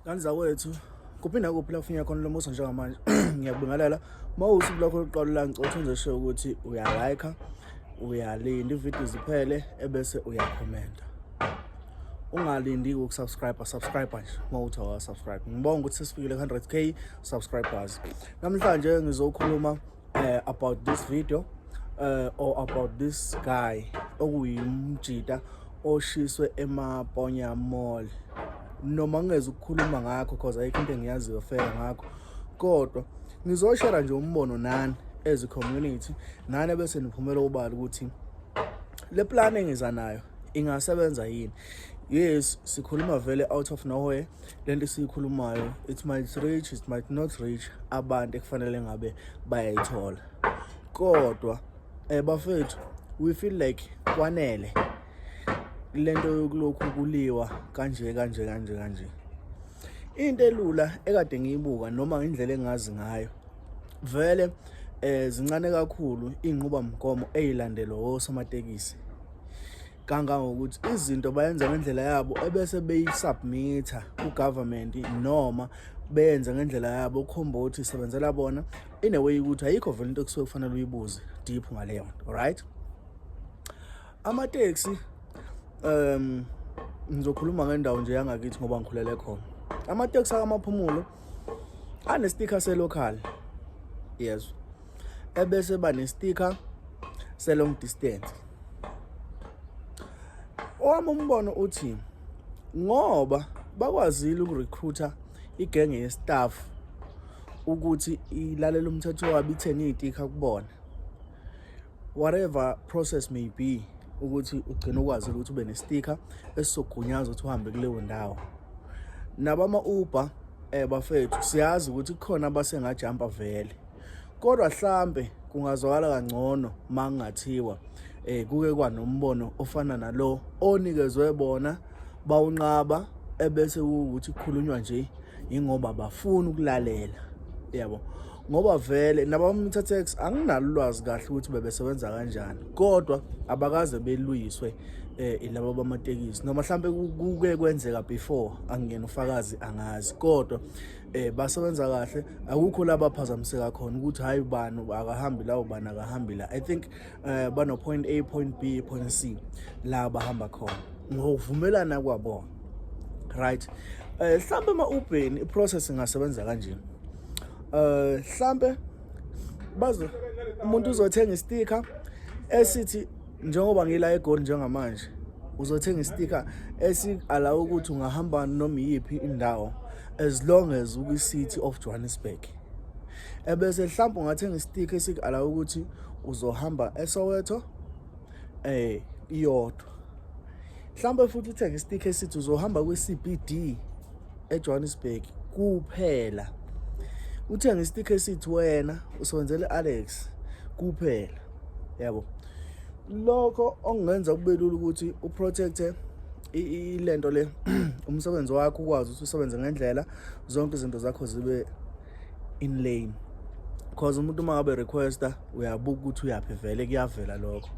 Kanizawethu kuphinda kuphi la kufinya khona lo musa njengamanje. Ngiyakubingelela mawusuku lakho lokuqala la ngicotha nje sho ukuthi uyalike, uyalinda ividiyo ziphele ebese uyakhomenta. Ungalindi subscribe nje mawuthi awasubscribe. Ngibonga ukuthi sesifikile 100k subscribers. Namhlanje ngizokhuluma about this video or about this guy okuyimjida oshiswe eMaponya Mall. Noma ngeze ukukhuluma ngakho because ayikho into engiyaziyo fair ngakho, kodwa ngizoshare nje umbono nani as a community, nani bese niphumela obala ukuthi le plan engiza nayo ingasebenza yini. Yes, sikhuluma vele out of nowhere. Lento sikhulumayo it might reach, it might not reach abantu ekufanele ngabe bayayithola, kodwa bafethu we feel like kwanele lento yokulokhu kuliwa kanje. Into elula ekade ngiyibuka noma indlela engazi ngayo vele zincane kakhulu inqubamgomo eyilandelwa osomatekisi, kangangokuthi izinto bayenza ngendlela yabo ebese beyisubmitha ku-government noma beyenza ngendlela yabo ukhomba ukuthi isebenzela bona in a way ukuthi ayikho vele into kusuke kufanele uyibuze deep ngaleyo nto. Alright, amateksi ngizokhuluma ngendawo nje yangakithi ngoba ngikhulele khona. Amateksi akamaphumulo ane-sticker se-local, yes, ebese bane-sticker se-long distance. Owami umbono uthi ngoba bakwazile ukurecruiter igenge ye-staff ukuthi ilalela umthetho wabo ithenge iyitika kubona, whatever process may be, ukuthi ugcine ukwazi ukuthi ube ne-sticker esizogunyaza ukuthi uhambe kuleyo ndawo. Nabama-Uber bafethu siyazi ukuthi kukhona abasengajampa vele, kodwa mhlambe kungazwakala kangcono mangathiwa kuke kwanombono ofana nalo onikezwe bona bawunqaba ebese ukuthi kukhulunywa nje ingoba bafuna ukulalela, yabo. Ngoba vele nabamthathex anginalo ulwazi kahle ukuthi bebesebenza kanjani, kodwa abakaze beluyiswe ilabo bamatekisi, noma mhlambe kuke kwenzeka before, angiyena ufakazi angazi, kodwa basebenza kahle. Akukho la baphazamiseka khona ukuthi hayi bani akahambi la ubani akahambi la. I think bano point A, point B, point C la bahamba khona ngokuvumelana kwabo, right. Mhlambe ema-Ubeni iprocess ingasebenza kanjani. Mhlambe umuntu uzothenga i-sticker esithi njengoba ngila eGoli njengamanje, uzothenga i-sticker esi-allow ukuthi ungahamba noma iyiphi indawo as long as uku-city of Johannesburg. Ebese mhlambe ungathenga i-sticker esi-allow ukuthi uzohamba eSoweto iyodwa. Mhlambe futhi uthenge i-sticker esithi uzohamba kwi-CBD eJohannesburg kuphela. Uthenge i-sticker esithi wena usebenzele Alex kuphela, yabo. Lokho ongenza kube lula ukuthi uprotecte ilento le umsebenzi wakho, ukwazi ukuthi usebenze ngendlela, zonke izinto zakho zibe in lane, because umuntu uma ngabe requesta uyabuka ukuthi uyaphi vele kuyavela lokho,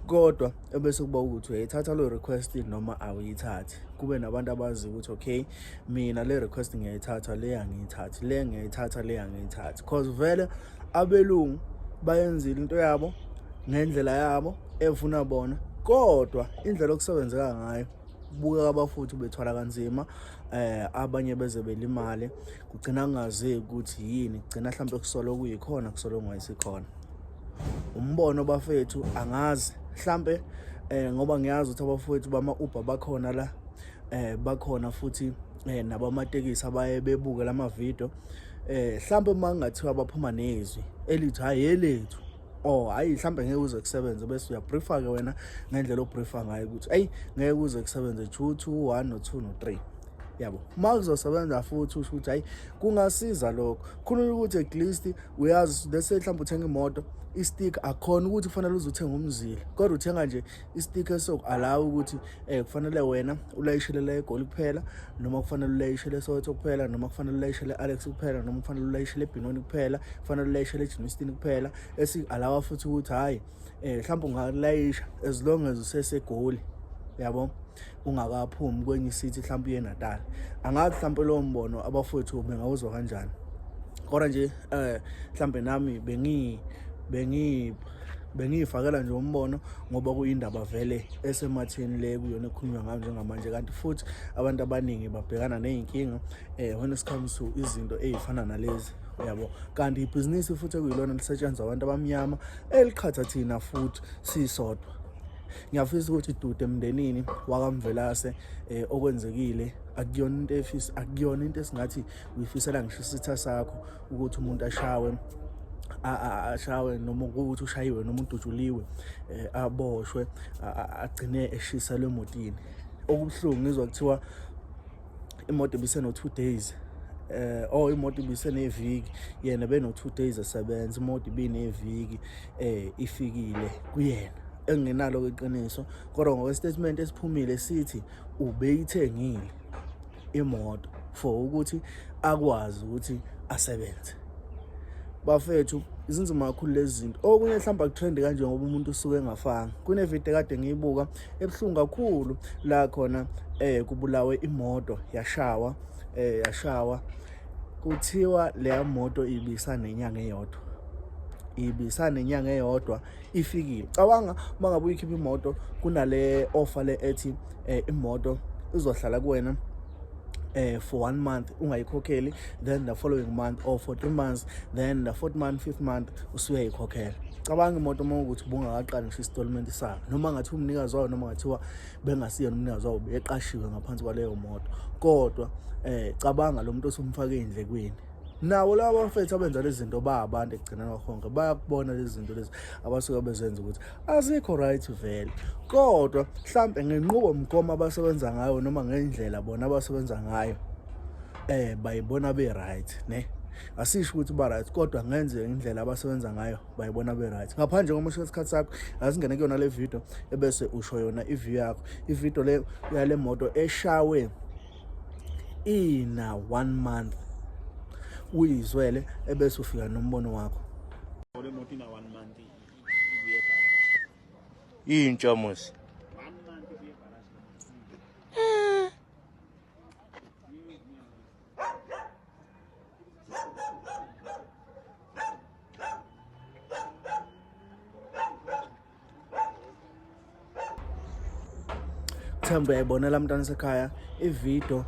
kodwa ebese kuba ukuthi uyayithatha lo request noma awuyithathi. Kube nabantu abazi ukuthi okay, mina le request ngiyayithatha, le angiyithathi, le ngiyayithatha, le angiyithathi, because vele abelungu bayenzile into yabo ngendlela yabo efuna bona, kodwa indlela okusebenzeka ngayo buka abafuthi bethwala kanzima, abanye beze belimale, kugcina kungazi ukuthi yini, kugcina mhlambe kusolo kuyikhona kusolo ngayisikhona. Umbono bafethu angazi, mhlambe ngoba ngiyazi ukuthi abafowethu bama-Uber bakhona la, bakhona futhi nabamatekisi abaye bebuke lama-video, mhlambe mangathiwa baphuma nezwi elithi hayi elethu, hayi mhlambe ngeke uze kusebenze, bese uyabriefa ke wena ngendlela obriefa ngayo ukuthi ayi ngeke uze kusebenze 2 1 no 2 no 3, yabo. Uma kuzosebenza futhi usho ukuthi hayi kungasiza lokho, khona ukuthi at least uyazi lese mhlawumbe uthenga imoto, i-sticker akhona ukuthi kufanele uzothenga umzila, kodwa uthenga nje i-sticker soku-allow ukuthi kufanele wena ulayishele la eGoli kuphela, noma kufanele ulayishele eSoweto kuphela, noma kufanele ulayishele Alex kuphela, noma kufanele ulayishele eBenoni kuphela, kufanele ulayishele eJimistini kuphela, esi-allow futhi ukuthi hayi mhlawumbe ungalayisha as long as useseGoli, yabo, ungakaphumi kwenye city mhlawumbe uye Natal. Angazi mhlawumbe lowo mbono abafowethu bengawuzwa kanjani, kodwa nje mhlawumbe nami bengiyifakela nje umbono ngoba kuyindaba vele esematheni le kuyona ekhulunywa ngayo njengamanje, kanti futhi abantu abaningi babhekana ney'nkinga when it comes to izinto ey'fana nalezi, yabo. Kanti ibhizinisi futhi ekuyilona lisetshenziswa abantu abamnyama eliqhatha thina futhi sisodwa. Ngiyafisa ukuthi dude emndenini wakamvelase okwenzekile akuyona into esingathi uyifisela ngisho isitha sakho ukuthi umuntu ashawe noma ukuthi ushayiwe noma udutshuliwe, aboshwe, agcine eshiselwe emotini. Okubuhlungu ngizwa kuthiwa imoto ibiseno 2 days imoto ibiseneviki, yena beno 2 days esebenza, imoto ibineviki ifikile kuyena. Engenalo iqiniso, kodwa ngokwestatement esiphumile sithi ubeyithengile imoto for ukuthi akwazi ukuthi asebenze. Bafethu, izinzima kakhulu lezi zinto. Okunye mhlawumbe akutrend kanje ngoba umuntu usuke engafanga. Kunevideo kade ngiyibuka ebuhlungu kakhulu la khona kubulawe imoto yashawa kuthiwa leya moto ibisanenyanga eyodwa ifikile. Cabanga mangabe uyikhipha imoto kunale offer le ethi imoto izohlala kuwena for 1 month ungayikhokheli, then the following month, or for 3 months, then the 4th month, 5th month usuyayikhokhela. Cabanga imoto uma ukuthi ubungakaqali ngisho installment sayo, noma ngathi umnikazi wayo noma ngathiwa bengasiyena umnikazi wayo beqashiwe ngaphansi kwaleyo moto, kodwa cabanga lo muntu osumfake endlekweni. Nawo laba bafethu abenza lezi zinto abantu ekugcineni kwahonke bayakubona lezi zinto lezi abasuka bezenza ukuthi azikho right vele, kodwa mhlambe ngenqubo mgomo abasebenza ngayo noma ngendlela bona abasebenza ngayo bayibona be right, ne? Asisho ukuthi ba right, kodwa ngenze indlela abasebenza ngayo bayibona be right. Ngaphandle komusho isikhathi sakho asingene kuyona le video ebese usho yona i-view yakho. Ivideo le yale moto eshawe ina 1 month uyizwele ebese ufika nombono wakho. Le moto ina 1 month intsha mos. Themba uyayibonela mntwana sekhaya ivideo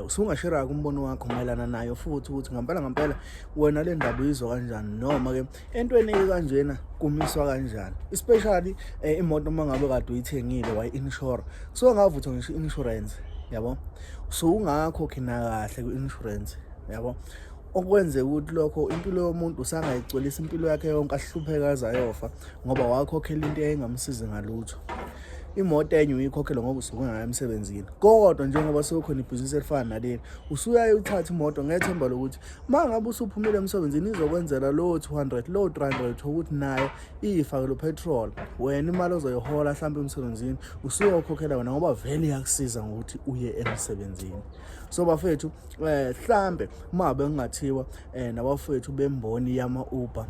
usungashare umbono wakho mayelana nayo, futhi ukuthi ngempela wena le ndaba uyizwa kanjani, noma ke entweni ekanjena kumiswa kanjani, especially imoto mangabe kade uyithengile wayi-insure so ngavuthwa ngisho insurance, yabo, so ungakhokhi na kahle ku-insurance, yabo, okwenze ukuthi lokho impilo yomuntu usangayigcwelisa impilo yakhe yonke ahlupheka azayofa ngoba wakhokhela into engamsizi ngalutho. Imoto enye uyikhokhela ngoba usuke ungayi emsebenzini, kodwa njengoba sekukhona ibhizinisi elifana naleli usuyaye uthathe imoto ngethemba lokuthi mangabe usuphumile emsebenzini izokwenzela lo 200 lo 300 ukuthi nayo iyifake lo petrol, wena imali ozoyihola mhlawumbe emsebenzini usuyokhokhela wena ngoba vele iyakusiza ngokuthi uye emsebenzini. So bafethu mhlambe mabe ngingathiwa nabafethu bemboni yama Uber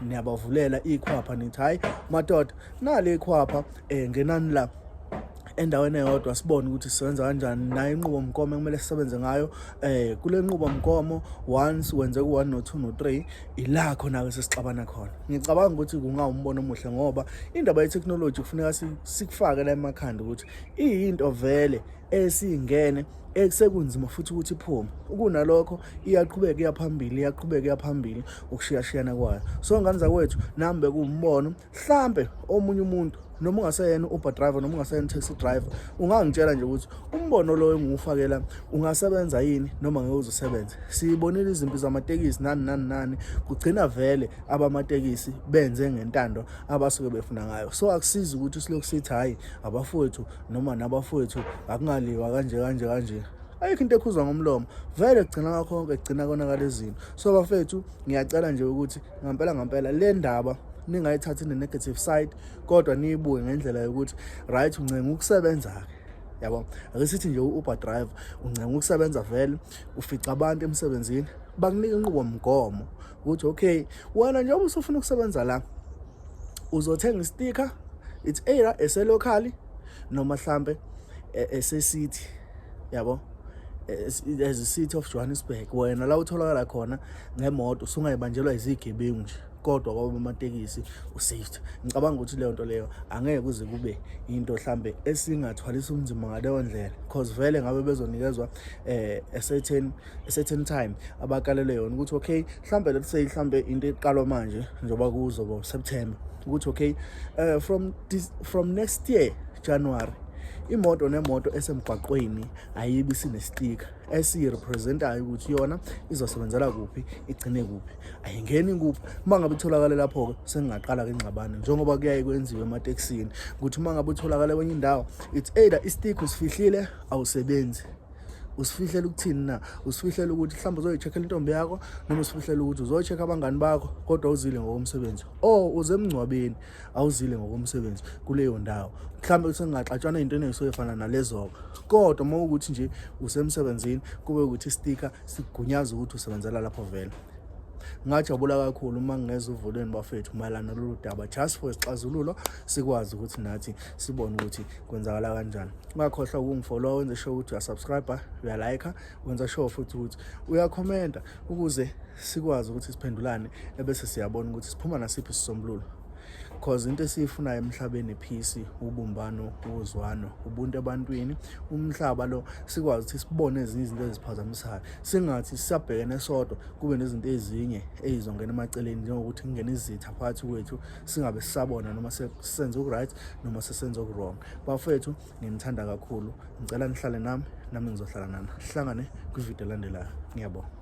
niyabavulela ikhwapha nithi hayi madoda nale ikhwapha ngenani la endaweni eyodwa sibone ukuthi sisebenza kanjani, nayo inqubo mgomo ekumele sisebenze ngayo. Kule nqubo mgomo once wenze ku1 no 2 no 3 ila khona ke sesixabana khona. Ngicabanga ukuthi kungawumbono omuhle ngoba indaba ye-technology kufuneka sikufake la emakhanda ukuthi iyinto vele esingene ekusekunzima futhi ukuthi iphume. Ukunalokho iyaqhubeka iyaphambili ukushiyashiyana kwayo. So ngani zakwethu nambe kuwumbono mhlambe omunye umuntu noma ungaseyena Uber driver noma ungaseyena taxi driver ungangitshela nje ukuthi umbono lo engufakela ungasebenza yini noma ngeke uzosebenza. Sibonile izimpi zamatekisi nani kugcina vele abamatekisi benze ngentando abasuke befuna ngayo. So akusizi ukuthi silokhu sithi hayi abafowethu noma nabafowethu akungaliwa kanje. Ayikho into ekhuzwa ngomlomo, vele kugcina ngakho konke kugcina konakala izinto. So bafethu ngiyacela nje ukuthi ngempela le ndaba ningayithathi ne-negative side, kodwa niyibuke ngendlela yokuthi right uncenga ukusebenza ke, yabo. Ake sithi nje u-Uber driver uncenga ukusebenza vele, ufica abantu emsebenzini bakunika inqubo mgomo ukuthi okay wena njengoba usufuna ukusebenza la uzothenga isticker, it's either eselocally noma mhlambe esesithi yabo as a city of Johannesburg, wena la utholakala khona ngemoto usungayibanjelwa izigebengu nje, kodwa kwaba amatekisi usafety. Ngicabanga ukuthi leyo nto leyo angeke kuze kube into mhlambe esingathwalisa umzimba ngaleyo ndlela, because vele ngabe bezonikezwa a certain time abakalele yona ukuthi okay mhlambe let's say mhlambe into eqalwa manje njengoba kuzoba September ukuthi okay from next year January imoto nemoto esemgwaqweni ayibi sinestika esirepresentayo ukuthi yona izosebenzela kuphi igcine kuphi, ayingeni kuphi. Mangabe itholakala lapho ke sengaqala ke ingxabano njengoba kuyaye kwenziwe emateksini ukuthi mangabe utholakala kwenye indawo it's either istika usifihlile awusebenzi, usifihlela ukuthini na, usifihlela ukuthi mhlawumbe uzoyicheckela intombi yakho noma usifihlela ukuthi uzocheck abangani bakho kodwa uzile ngokomsebenzi, uze emngcwabeni awuzile ngokomsebenzi kuleyo ndawo. Mhlawumbe sengaxatshana into ezifana nalezo, kodwa uma ukuthi nje usemsebenzini kube ukuthi istika sigunyaza ukuthi usebenzela lapho vele. Ngajabula kakhulu uma ngingeza uvulweni bafethu mayelana nalolu daba, just for isixazululo sikwazi ukuthi nathi sibone ukuthi kwenzakala kanjani. Ungakhohlwa ukungifollow, wenze sure ukuthi uyasubscribe, uyalike, wenza sure futhi ukuthi uyakhomenta ukuze sikwazi ukuthi siphendulane ebese siyabona ukuthi siphuma nasiphi isisombululo. Because into esiyifunayo emhlabeni peace, ubumbano, ukuzwana, ubuntu ebantwini. Umhlaba lo sikwazi ukuthi sibone ezinye izinto eziphazamisayo, singathi sisabhekene sodwa kube nezinto ezinye ezizongena emaceleni njengokuthi kungena izitha phakathi kwethu, singabe sisabona noma senze ukuright noma sesenze ukwrong. Bafethu ngimthanda kakhulu, ngicela nihlale nami ngizohlala nani, sihlangane kwivideo elandelayo. Ngiyabonga.